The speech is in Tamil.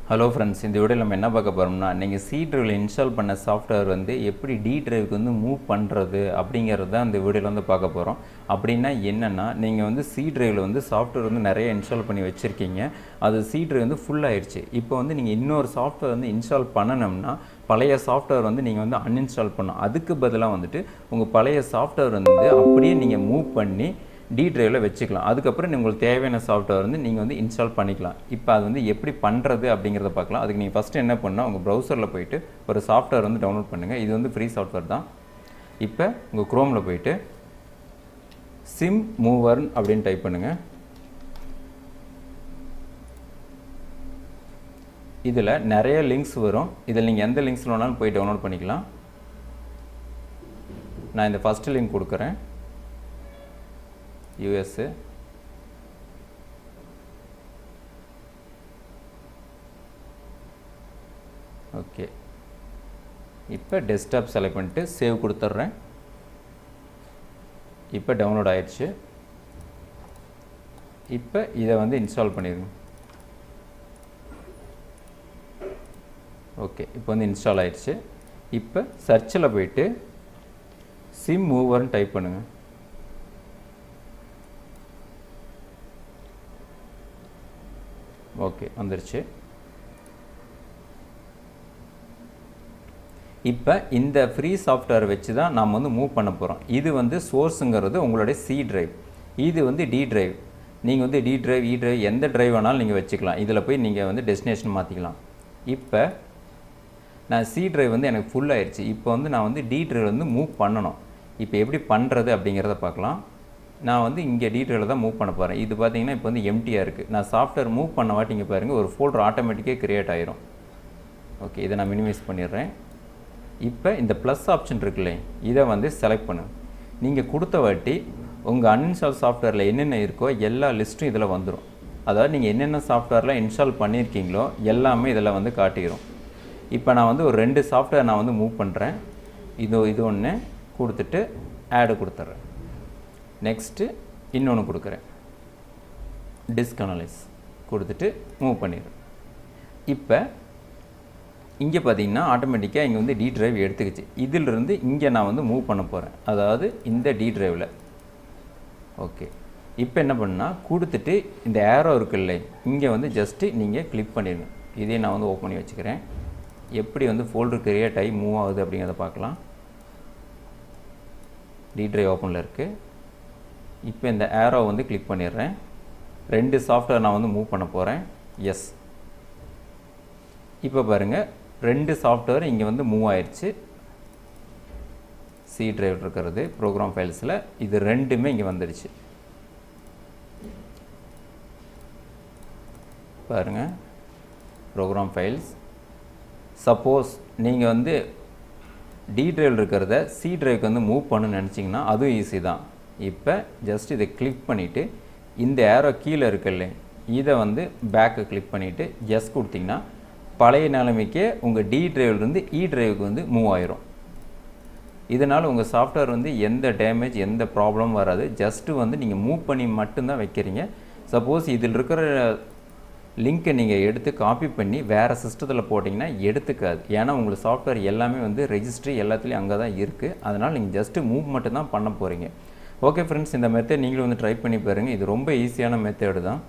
ஹலோ ஃப்ரெண்ட்ஸ், இந்த வீடியோவில் நம்ம என்ன பார்க்க போகிறோம்னா, நீங்கள் சி ட்ரைவில் இன்ஸ்டால் பண்ண சாஃப்ட்வேர் வந்து எப்படி டி ட்ரைவுக்கு வந்து மூவ் பண்ணுறது அப்படிங்கிறது தான் இந்த வீடியோவில் வந்து பார்க்க போகிறோம். அப்படின்னா என்னென்னா, நீங்கள் வந்து சி ட்ரைவில் வந்து சாஃப்ட்வேர் வந்து நிறைய இன்ஸ்டால் பண்ணி வச்சுருக்கீங்க. அது சி ட்ரைவ் வந்து ஃபுல் ஆயிடுச்சு. இப்போ வந்து நீங்கள் இன்னொரு சாஃப்ட்வேர் வந்து இன்ஸ்டால் பண்ணணும்னா பழைய சாஃப்ட்வேர் வந்து நீங்கள் வந்து அன்இன்ஸ்டால் பண்ணணும். அதுக்கு பதிலாக வந்துட்டு உங்கள் பழைய சாஃப்ட்வேர் வந்து அப்படியே நீங்கள் மூவ் பண்ணி டி ட்ரைவில் வச்சுக்கலாம். அதுக்கப்புறம் உங்களுக்கு தேவையான சாஃப்ட்வேர் வந்து நீங்கள் வந்து இன்ஸ்டால் பண்ணிக்கலாம். இப்போ அது வந்து எப்படி பண்ணுறது அப்படிங்கிறத பார்க்கலாம். அதுக்கு நீங்கள் ஃபஸ்ட்டு என்ன பண்ணால் உங்கள் ப்ரௌசரில் போய்ட்டு ஒரு சாஃப்ட்வேர் வந்து டவுன்லோட் பண்ணுங்கள். இது வந்து ஃப்ரீ சாஃப்ட்வேர் தான். இப்போ உங்கள் க்ரோமில் போய்ட்டு SymMover அப்படின்னு டைப் பண்ணுங்கள். இதில் நிறைய லிங்க்ஸ் வரும். இதில் நீங்கள் எந்த லிங்க்ஸில் வேணாலும் போய் டவுன்லோட் பண்ணிக்கலாம். நான் இந்த ஃபஸ்ட்டு லிங்க் கொடுக்குறேன். USA okay. இப்போ டெஸ்க்டாப் செலக்ட் பண்ணிட்டு சேவ் கொடுத்துட்றேன். இப்போ டவுன்லோட் ஆயிடுச்சு. இப்போ இதை வந்து இன்ஸ்டால் பண்ணிடுங்க. ஓகே, இப்போ வந்து இன்ஸ்டால் ஆயிடுச்சு. இப்போ சர்ச்சில் போயிட்டு SymMoverன்னு டைப் பண்ணுங்கள். ஓகே, வந்துருச்சு. இப்போ இந்த ஃப்ரீ சாஃப்ட்வேர் வச்சு தான் நாம் வந்து மூவ் பண்ண போகிறோம். இது வந்து சோர்ஸுங்கிறது உங்களுடைய சி ட்ரைவ், இது வந்து டி ட்ரைவ். நீங்கள் வந்து டி ட்ரைவ், இ ட்ரைவ் எந்த ட்ரைவ் வேணாலும் நீங்கள் வச்சுக்கலாம். இதில் போய் நீங்கள் வந்து டெஸ்டினேஷன் மாற்றிக்கலாம். இப்போ நான் சி ட்ரைவ் வந்து எனக்கு ஃபுல் ஆயிடுச்சு. இப்போ வந்து நான் வந்து டி ட்ரைவ் வந்து மூவ் பண்ணணும். இப்போ எப்படி பண்ணுறது அப்படிங்கிறத பார்க்கலாம். நான் வந்து இங்கே டீட்டெயிலில் தான் மூவ் பண்ண போகிறேன். இது பார்த்தீங்கன்னா இப்போ வந்து எம்டியாக இருக்குது. நான் சாஃப்ட்வேர் மூவ் பண்ண வாட்டி இங்கே பாருங்கள், ஒரு ஃபோல்டர் ஆட்டோமேட்டிக்காக க்ரியேட் ஆயிரும். ஓகே, இதை நான் மினிமைஸ் பண்ணிடுறேன். இப்போ இந்த ப்ளஸ் ஆப்ஷன் இருக்குல்ல, இதை வந்து செலக்ட் பண்ணு. நீங்கள் கொடுத்த வாட்டி உங்கள் அன்இன்ஸ்டால் சாஃப்ட்வேரில் என்னென்ன இருக்கோ எல்லா லிஸ்ட்டும் இதில் வந்துடும். அதாவது நீங்கள் என்னென்ன சாஃப்ட்வேரில் இன்ஸ்டால் பண்ணியிருக்கீங்களோ எல்லாமே இதில் வந்து காட்டிடும். இப்போ நான் வந்து ஒரு 2 சாஃப்ட்வேர் நான் வந்து மூவ் பண்ணுறேன். இது ஒன்று கொடுத்துட்டு ஆடு கொடுத்துட்றேன். நெக்ஸ்ட்டு இன்னொன்று கொடுக்குறேன், டிஸ்கனலைஸ் கொடுத்துட்டு மூவ் பண்ணிடுறேன். இப்போ இங்கே பார்த்தீங்கன்னா ஆட்டோமேட்டிக்காக இங்கே வந்து டி ட்ரைவ் எடுத்துக்கிச்சு. இதிலிருந்து இங்கே நான் வந்து மூவ் பண்ண போகிறேன், அதாவது இந்த டி ட்ரைவில். ஓகே, இப்போ என்ன பண்ணால் கொடுத்துட்டு இந்த ஏரோ இருக்குல்ல, இங்கே வந்து ஜஸ்ட்டு நீங்கள் கிளிக் பண்ணிடுங்க. இதே நான் வந்து ஓப்பன் பண்ணி வச்சுக்கிறேன். எப்படி வந்து ஃபோல்டர் கிரியேட் ஆகி மூவ் ஆகுது அப்படிங்கிறத பார்க்கலாம். டி ட்ரைவ் ஓப்பனில் இருக்குது. இப்போ இந்த ஏரோ வந்து கிளிக் பண்ணிடுறேன். 2 சாஃப்ட்வேர் நான் வந்து மூவ் பண்ண போகிறேன். எஸ், இப்போ பாருங்கள் 2 சாஃப்ட்வேர் இங்கே வந்து மூவ் ஆயிடுச்சு. சி ட்ரைவ் இருக்கிறது ப்ரோக்ராம் ஃபைல்ஸில் இது 2மே இங்கே வந்துடுச்சு. பாருங்கள் ப்ரோக்ராம் ஃபைல்ஸ். சப்போஸ் நீங்கள் வந்து டி ட்ரைவ் இருக்கிறத சி ட்ரைவ்க்கு வந்து மூவ் பண்ணணும்னு நினச்சிங்கன்னா அதுவும் ஈஸி தான். இப்போ ஜஸ்ட் இதை கிளிக் பண்ணிவிட்டு இந்த ஏரோ கீழே இருக்குல்ல, இதை வந்து பேக்கை கிளிக் பண்ணிவிட்டு எஸ் கொடுத்திங்கன்னா பழைய நிலைமைக்கே உங்கள் டி ட்ரைவ்லேருந்து இ ட்ரைவுக்கு வந்து மூவ் ஆயிரும். இதனால் உங்கள் சாஃப்ட்வேர் வந்து எந்த டேமேஜ் எந்த ப்ராப்ளம் வராது. ஜஸ்ட்டு வந்து நீங்கள் மூவ் பண்ணி மட்டும்தான் வைக்கிறீங்க. சப்போஸ் இதில் இருக்கிற லிங்க்கை நீங்கள் எடுத்து காப்பி பண்ணி வேறு சிஸ்டத்தில் போட்டிங்கன்னா எடுத்துக்காது. ஏன்னா உங்களுக்கு சாஃப்ட்வேர் எல்லாமே வந்து ரெஜிஸ்ட்ரி எல்லாத்துலேயும் அங்கே தான் இருக்குது. அதனால் நீங்கள் ஜஸ்ட்டு மூவ் மட்டும்தான் பண்ண போகிறீங்க. ஓகே ஃப்ரெண்ட்ஸ், இந்த மெத்தட் நீங்களும் வந்து ட்ரை பண்ணி பாருங்கள். இது ரொம்ப ஈஸியான மெத்தேடு தான்.